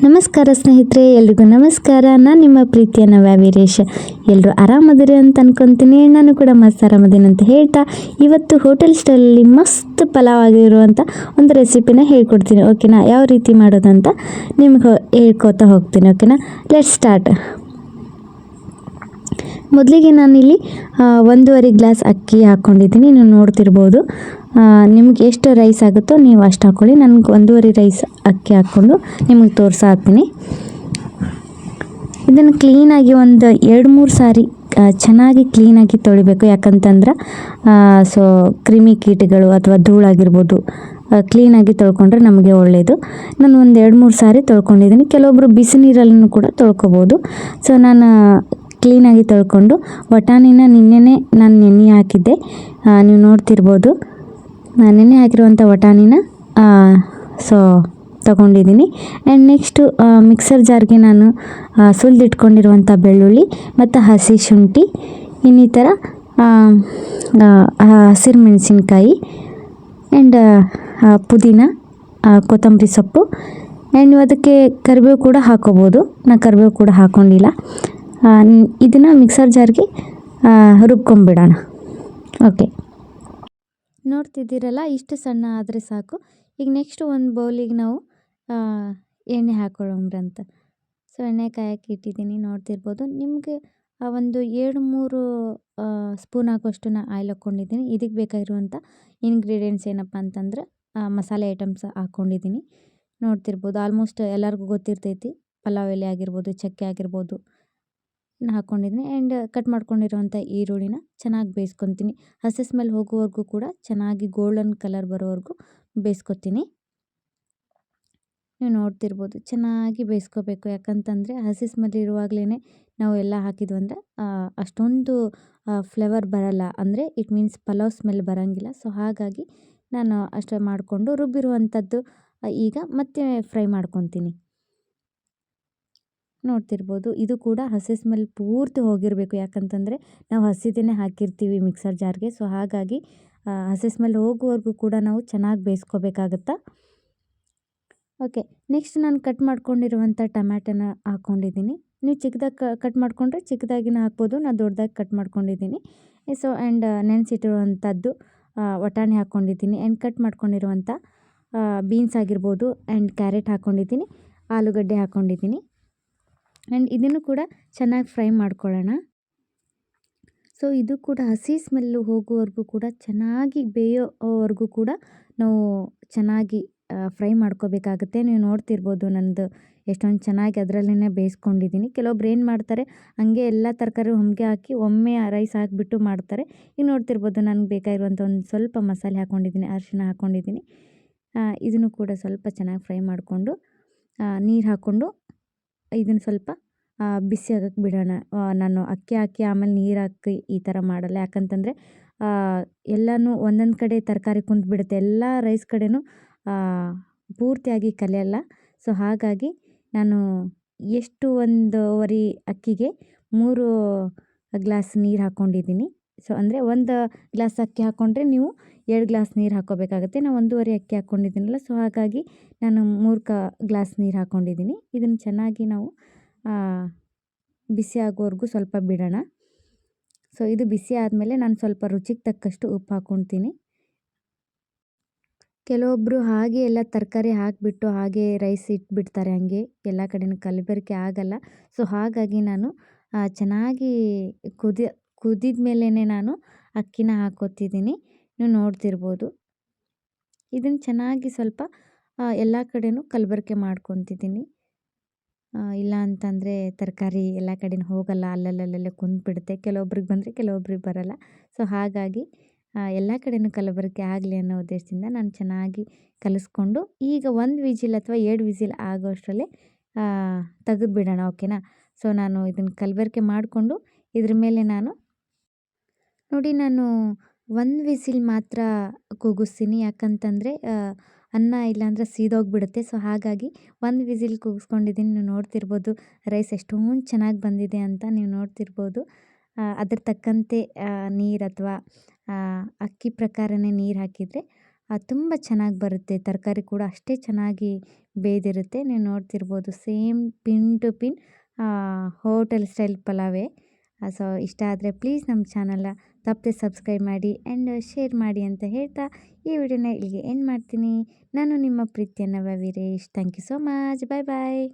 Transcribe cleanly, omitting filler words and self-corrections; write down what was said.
ನಮಸ್ಕಾರ ಸ್ನೇಹಿತರೆ, ಎಲ್ರಿಗೂ ನಮಸ್ಕಾರ. ನಾನು ನಿಮ್ಮ ಪ್ರೀತಿಯ ನವ್ಯ ವೀರೇಶ್. ಎಲ್ಲರೂ ಆರಾಮದಿರಿ ಅಂತ ಅನ್ಕೊತೀನಿ. ನಾನು ಕೂಡ ಮಸ್ತ್ ಆರಾಮದೀನಿ ಅಂತ ಹೇಳ್ತಾ, ಇವತ್ತು ಹೋಟೆಲ್ ಸ್ಟೈಲಲ್ಲಿ ಮಸ್ತ್ ಪಲಾವ್ ಆಗಿರುವಂಥ ಒಂದು ರೆಸಿಪಿನ ಹೇಳ್ಕೊಡ್ತೀನಿ. ಓಕೆನಾ, ಯಾವ ರೀತಿ ಮಾಡೋದಂತ ನಿಮ್ಗೆ ಹೇಳ್ಕೊತಾ ಹೋಗ್ತೀನಿ. ಓಕೆನಾ, ಲೆಟ್ಸ್ ಸ್ಟಾರ್ಟ್. ಮೊದಲಿಗೆ ನಾನಿಲ್ಲಿ 1.5 ಗ್ಲಾಸ್ ಅಕ್ಕಿ ಹಾಕ್ಕೊಂಡಿದ್ದೀನಿ. ನೀವು ನೋಡ್ತಿರ್ಬೋದು. ನಿಮ್ಗೆ ಎಷ್ಟು ರೈಸ್ ಆಗುತ್ತೋ ನೀವು ಅಷ್ಟು ಹಾಕ್ಕೊಳ್ಳಿ. ನನಗೆ 1.5 ರೈಸ್ ಅಕ್ಕಿ ಹಾಕ್ಕೊಂಡು ನಿಮಗೆ ತೋರಿಸಾತೀನಿ. ಇದನ್ನು ಕ್ಲೀನಾಗಿ ಒಂದು 2-3 ಸಾರಿ ಚೆನ್ನಾಗಿ ಕ್ಲೀನಾಗಿ ತೊಳಿಬೇಕು. ಯಾಕಂತಂದ್ರೆ ಕ್ರಿಮಿ ಕೀಟಗಳು ಅಥವಾ ಧೂಳಾಗಿರ್ಬೋದು ಕ್ಲೀನಾಗಿ ತೊಳ್ಕೊಂಡ್ರೆ ನಮಗೆ ಒಳ್ಳೆಯದು. ನಾನು ಒಂದು 2-3 ಸಾರಿ ತೊಳ್ಕೊಂಡಿದ್ದೀನಿ. ಕೆಲವೊಬ್ಬರು ಬಿಸಿ ನೀರಲ್ಲೂ ಕೂಡ ತೊಳ್ಕೊಬೋದು. ನಾನು ಕ್ಲೀನಾಗಿ ತೊಳ್ಕೊಂಡು ಬಟಾಣಿನ ನಿನ್ನೆನೇ ನಾನು ನೆನೆ ಹಾಕಿದ್ದೆ. ನೀವು ನೋಡ್ತಿರ್ಬೋದು. ನೆನೆ ಹಾಕಿರುವಂಥ ಬಟಾಣಿನ ತಗೊಂಡಿದ್ದೀನಿ. ಆ್ಯಂಡ್ ನೆಕ್ಸ್ಟು ಮಿಕ್ಸರ್ ಜಾರ್ಗೆ ನಾನು ಸುಲಿದಿಟ್ಕೊಂಡಿರುವಂಥ ಬೆಳ್ಳುಳ್ಳಿ ಮತ್ತು ಹಸಿ ಶುಂಠಿ, ಇನ್ನಿತರ ಹಸಿರು ಮೆಣಸಿನ್ಕಾಯಿ ಆ್ಯಂಡ್ ಪುದೀನ, ಕೊತ್ತಂಬರಿ ಸೊಪ್ಪು ಆ್ಯಂಡ್ ನೀವು ಅದಕ್ಕೆ ಕರಿಬೇವು ಕೂಡ ಹಾಕೋಬೋದು. ನಾನು ಕರಿಬೇವು ಕೂಡ ಹಾಕ್ಕೊಂಡಿಲ್ಲ. ಇದನ್ನು ಮಿಕ್ಸರ್ ಜಾರ್ಗೆ ರುಬ್ಕೊಂಬಿಡೋಣ. ಓಕೆ, ನೋಡ್ತಿದ್ದೀರಲ್ಲ, ಇಷ್ಟು ಸಣ್ಣ ಆದರೆ ಸಾಕು. ಈಗ ನೆಕ್ಸ್ಟ್ ಒಂದು ಬೌಲಿಗೆ ನಾವು ಎಣ್ಣೆ ಹಾಕೊಳ್ಳೋಂಬ್ರಂತ. ಎಣ್ಣೆ ಕಾಯಕ್ಕೆ ಇಟ್ಟಿದ್ದೀನಿ. ನೋಡ್ತಿರ್ಬೋದು. ನಿಮಗೆ ಒಂದು 2-3 ಸ್ಪೂನ್ ಹಾಕೋಷ್ಟು ನಾನು ಆಯಿಲ್ ಹಾಕ್ಕೊಂಡಿದ್ದೀನಿ. ಇದಕ್ಕೆ ಬೇಕಾಗಿರುವಂಥ ಇಂಗ್ರೀಡಿಯೆಂಟ್ಸ್ ಏನಪ್ಪ ಅಂತಂದ್ರೆ ಮಸಾಲೆ ಐಟಮ್ಸ್ ಹಾಕ್ಕೊಂಡಿದ್ದೀನಿ. ನೋಡ್ತಿರ್ಬೋದು. ಆಲ್ಮೋಸ್ಟ್ ಎಲ್ಲರಿಗೂ ಗೊತ್ತಿರ್ತೈತಿ. ಪಲಾವ್ ಎಲೆ ಆಗಿರ್ಬೋದು, ಚಕ್ಕೆ ಆಗಿರ್ಬೋದು ಹಾಕ್ಕೊಂಡಿದ್ದೀನಿ. ಆ್ಯಂಡ್ ಕಟ್ ಮಾಡ್ಕೊಂಡಿರೋವಂಥ ಈರುಳ್ಳಿನ ಚೆನ್ನಾಗಿ ಬೇಯಿಸ್ಕೊತೀನಿ. ಹಸಿ ಸ್ಮೆಲ್ ಹೋಗೋವರೆಗೂ ಕೂಡ ಚೆನ್ನಾಗಿ ಗೋಲ್ಡನ್ ಕಲರ್ ಬರೋವರೆಗೂ ಬೇಯಿಸ್ಕೊತೀನಿ. ನೀವು ನೋಡ್ತಿರ್ಬೋದು. ಚೆನ್ನಾಗಿ ಬೇಯಿಸ್ಕೋಬೇಕು. ಯಾಕಂತಂದರೆ ಹಸಿ ಸ್ಮೆಲ್ ಇರುವಾಗಲೇ ನಾವು ಎಲ್ಲ ಹಾಕಿದ್ವು ಅಂದರೆ ಅಷ್ಟೊಂದು ಫ್ಲೇವರ್ ಬರೋಲ್ಲ. ಅಂದರೆ ಇಟ್ ಮೀನ್ಸ್ ಪಲಾವ್ ಸ್ಮೆಲ್ ಬರೋಂಗಿಲ್ಲ. ಹಾಗಾಗಿ ನಾನು ಅಷ್ಟೇ ಮಾಡಿಕೊಂಡು ರುಬ್ಬಿರುವಂಥದ್ದು ಈಗ ಮತ್ತೆ ಫ್ರೈ ಮಾಡ್ಕೊತೀನಿ. ನೋಡ್ತಿರ್ಬೋದು. ಇದು ಕೂಡ ಹಸಿ ಸ್ಮೆಲ್ ಪೂರ್ತಿ ಹೋಗಿರಬೇಕು. ಯಾಕಂತಂದರೆ ನಾವು ಹಸಿದನ್ನೇ ಹಾಕಿರ್ತೀವಿ ಮಿಕ್ಸರ್ ಜಾರ್ಗೆ. ಹಾಗಾಗಿ ಹಸಿ ಸ್ಮೆಲ್ ಹೋಗುವವರೆಗೂ ಕೂಡ ನಾವು ಚೆನ್ನಾಗಿ ಬೇಯಿಸ್ಕೋಬೇಕಾಗತ್ತಾ. ಓಕೆ, ನೆಕ್ಸ್ಟ್ ನಾನು ಕಟ್ ಮಾಡ್ಕೊಂಡಿರುವಂಥ ಟೊಮ್ಯಾಟೋನ ಹಾಕ್ಕೊಂಡಿದ್ದೀನಿ. ನೀವು ಚಿಕ್ಕದಾಗಿ ಕಟ್ ಮಾಡಿಕೊಂಡ್ರೆ ಚಿಕ್ಕದಾಗಿನ ಹಾಕ್ಬೋದು. ನಾನು ದೊಡ್ಡದಾಗಿ ಕಟ್ ಮಾಡ್ಕೊಂಡಿದ್ದೀನಿ. ಆ್ಯಂಡ್ ನೆನೆಸಿಟ್ಟಿರುವಂಥದ್ದು ವಟಾಣಿ ಹಾಕ್ಕೊಂಡಿದ್ದೀನಿ. ಆ್ಯಂಡ್ ಕಟ್ ಮಾಡ್ಕೊಂಡಿರುವಂಥ ಬೀನ್ಸ್ ಆಗಿರ್ಬೋದು ಆ್ಯಂಡ್ ಕ್ಯಾರೆಟ್ ಹಾಕ್ಕೊಂಡಿದ್ದೀನಿ. ಆಲೂಗಡ್ಡೆ ಹಾಕ್ಕೊಂಡಿದ್ದೀನಿ. ಆ್ಯಂಡ್ ಇದನ್ನು ಕೂಡ ಚೆನ್ನಾಗಿ ಫ್ರೈ ಮಾಡ್ಕೊಳ್ಳೋಣ. ಇದು ಕೂಡ ಹಸಿ ಸ್ಮೆಲ್ಲು ಹೋಗುವವರೆಗೂ ಕೂಡ ಚೆನ್ನಾಗಿ ಬೇಯೋವರೆಗೂ ಕೂಡ ನಾವು ಚೆನ್ನಾಗಿ ಫ್ರೈ ಮಾಡ್ಕೋಬೇಕಾಗುತ್ತೆ. ನೀವು ನೋಡ್ತಿರ್ಬೋದು ನಂದು ಎಷ್ಟೊಂದು ಚೆನ್ನಾಗಿ ಅದರಲ್ಲೇ ಬೇಯಿಸ್ಕೊಂಡಿದ್ದೀನಿ. ಕೆಲವೊಬ್ರು ಏನು ಮಾಡ್ತಾರೆ, ಹಾಗೆ ಎಲ್ಲ ತರಕಾರಿ ಒಮ್ಮೆಗೆ ಹಾಕಿ ಒಮ್ಮೆ ರೈಸ್ ಹಾಕಿಬಿಟ್ಟು ಮಾಡ್ತಾರೆ. ಈಗ ನೋಡ್ತಿರ್ಬೋದು. ನನಗೆ ಬೇಕಾಗಿರುವಂಥ ಒಂದು ಸ್ವಲ್ಪ ಮಸಾಲೆ ಹಾಕ್ಕೊಂಡಿದ್ದೀನಿ, ಅರಿಶಿನ ಹಾಕ್ಕೊಂಡಿದ್ದೀನಿ. ಇದನ್ನು ಕೂಡ ಸ್ವಲ್ಪ ಚೆನ್ನಾಗಿ ಫ್ರೈ ಮಾಡಿಕೊಂಡು ನೀರು ಹಾಕ್ಕೊಂಡು ಇದನ್ನು ಸ್ವಲ್ಪ ಬಿಸಿ ಆಗಕ್ಕೆ ಬಿಡೋಣ. ನಾನು ಅಕ್ಕಿ ಹಾಕಿ ಆಮೇಲೆ ನೀರು ಹಾಕಿ ಈ ಥರ ಮಾಡಲ್ಲ. ಯಾಕಂತಂದರೆ ಎಲ್ಲನೂ ಒಂದೊಂದು ಕಡೆ ತರಕಾರಿ ಕುಂತ್ಬಿಡುತ್ತೆ. ಎಲ್ಲ ರೈಸ್ ಕಡೆನೂ ಪೂರ್ತಿಯಾಗಿ ಕಲಿಯಲ್ಲ. ಹಾಗಾಗಿ ನಾನು ಎಷ್ಟು 1.5 ಅಕ್ಕಿಗೆ 3 ಗ್ಲಾಸ್ ನೀರು ಹಾಕ್ಕೊಂಡಿದ್ದೀನಿ. ಅಂದರೆ 1 ಗ್ಲಾಸ್ ಅಕ್ಕಿ ಹಾಕ್ಕೊಂಡ್ರೆ ನೀವು 2 ಗ್ಲಾಸ್ ನೀರು ಹಾಕ್ಕೋಬೇಕಾಗುತ್ತೆ. ನಾನು 1.5 ಅಕ್ಕಿ ಹಾಕ್ಕೊಂಡಿದ್ದೀನಲ್ಲ. ಹಾಗಾಗಿ ನಾನು 3 ಗ್ಲಾಸ್ ನೀರು ಹಾಕ್ಕೊಂಡಿದ್ದೀನಿ. ಇದನ್ನು ಚೆನ್ನಾಗಿ ನಾವು ಬಿಸಿ ಆಗೋವರೆಗೂ ಸ್ವಲ್ಪ ಬಿಡೋಣ. ಇದು ಬಿಸಿ ಆದಮೇಲೆ ನಾನು ಸ್ವಲ್ಪ ರುಚಿಗೆ ತಕ್ಕಷ್ಟು ಉಪ್ಪು ಹಾಕ್ಕೊಳ್ತೀನಿ. ಕೆಲವೊಬ್ಬರು ಹಾಗೆ ಎಲ್ಲ ತರಕಾರಿ ಹಾಕಿಬಿಟ್ಟು ಹಾಗೆ ರೈಸ್ ಇಟ್ಬಿಡ್ತಾರೆ. ಹಾಗೆ ಎಲ್ಲ ಕಡೆನೂ ಕಲಬೆರಕೆ ಆಗಲ್ಲ. ಹಾಗಾಗಿ ನಾನು ಚೆನ್ನಾಗಿ ಕುದಿದ ಮೇಲೇ ನಾನು ಅಕ್ಕಿನ ಹಾಕ್ಕೊತಿದ್ದೀನಿ. ನೀವು ನೋಡ್ತಿರ್ಬೋದು. ಇದನ್ನು ಚೆನ್ನಾಗಿ ಸ್ವಲ್ಪ ಎಲ್ಲ ಕಡೆನೂ ಕಲಬೆರಕೆ ಮಾಡ್ಕೊತಿದ್ದೀನಿ. ಇಲ್ಲ ಅಂತಂದರೆ ತರಕಾರಿ ಎಲ್ಲ ಕಡೆನೂ ಹೋಗಲ್ಲ, ಅಲ್ಲಲ್ಲೇ ಕುಂತ್ಬಿಡುತ್ತೆ. ಕೆಲವೊಬ್ರಿಗೆ ಬಂದರೆ ಕೆಲವೊಬ್ರಿಗೆ ಬರಲ್ಲ. ಹಾಗಾಗಿ ಎಲ್ಲ ಕಡೆನೂ ಕಲಬೆರಕೆ ಆಗಲಿ ಅನ್ನೋ ಉದ್ದೇಶದಿಂದ ನಾನು ಚೆನ್ನಾಗಿ ಕಲಿಸ್ಕೊಂಡು ಈಗ 1 ವಿಸಿಲ್ ಅಥವಾ 2 ವಿಸಿಲ್ ಆಗೋಷ್ಟರಲ್ಲೇ ತೆಗೆದುಬಿಡೋಣ. ಓಕೆನಾ. ನಾನು ಇದನ್ನು ಕಲಬೆರಕೆ ಮಾಡಿಕೊಂಡು ಇದ್ರ ಮೇಲೆ ನಾನು 1 ವಿಸಿಲ್ ಮಾತ್ರ ಕೂಗಿಸ್ತೀನಿ. ಯಾಕಂತಂದರೆ ಅನ್ನ ಇಲ್ಲಾಂದರೆ ಸೀದೋಗಿಬಿಡುತ್ತೆ. ಹಾಗಾಗಿ 1 ವಿಸಿಲ್ ಕೂಗಿಸ್ಕೊಂಡಿದ್ದೀನಿ. ನೀವು ನೋಡ್ತಿರ್ಬೋದು ರೈಸ್ ಎಷ್ಟೊಂದು ಚೆನ್ನಾಗಿ ಬಂದಿದೆ ಅಂತ ನೀವು ನೋಡ್ತಿರ್ಬೋದು. ಅದ್ರ ತಕ್ಕಂತೆ ನೀರು ಅಥವಾ ಅಕ್ಕಿ ಪ್ರಕಾರನೇ ನೀರು ಹಾಕಿದರೆ ತುಂಬ ಚೆನ್ನಾಗಿ ಬರುತ್ತೆ. ತರಕಾರಿ ಕೂಡ ಅಷ್ಟೇ ಚೆನ್ನಾಗಿ ಬೇಯ್ದಿರುತ್ತೆ. ನೀವು ನೋಡ್ತಿರ್ಬೋದು same pin to pin hotel style ಪಲಾವೇ. ಸೊ ಇಷ್ಟ ಆದರೆ ಪ್ಲೀಸ್ ನಮ್ಮ ಚಾನಲ್ನ ತಪ್ಪದೆ ಸಬ್ಸ್ಕ್ರೈಬ್ ಮಾಡಿ ಆ್ಯಂಡ್ ಶೇರ್ ಮಾಡಿ ಅಂತ ಹೇಳ್ತಾ ಈ ವಿಡಿಯೋನ ಇಲ್ಲಿಗೆ ಎಂಡ್ ಮಾಡ್ತೀನಿ. ನಾನು ನಿಮ್ಮ ಪ್ರೀತಿಯ Navya Veeresh. Thank you so much. Bye bye.